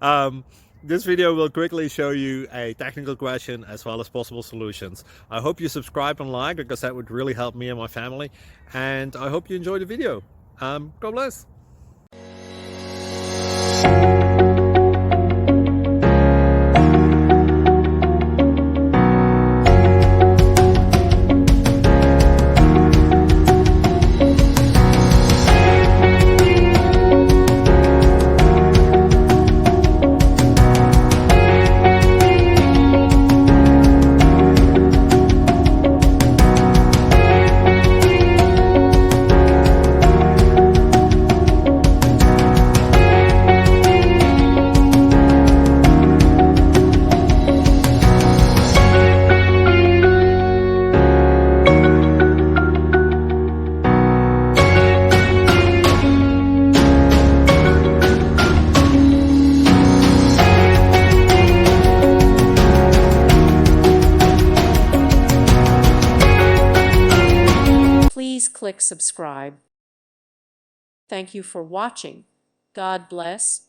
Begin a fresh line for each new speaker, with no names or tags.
um, this video will quickly show you a technical question as well as possible solutions. I hope you subscribe and like, because that would really help me and my family. And I hope you enjoy the video. God bless.
Please click subscribe. Thank you for watching. God bless.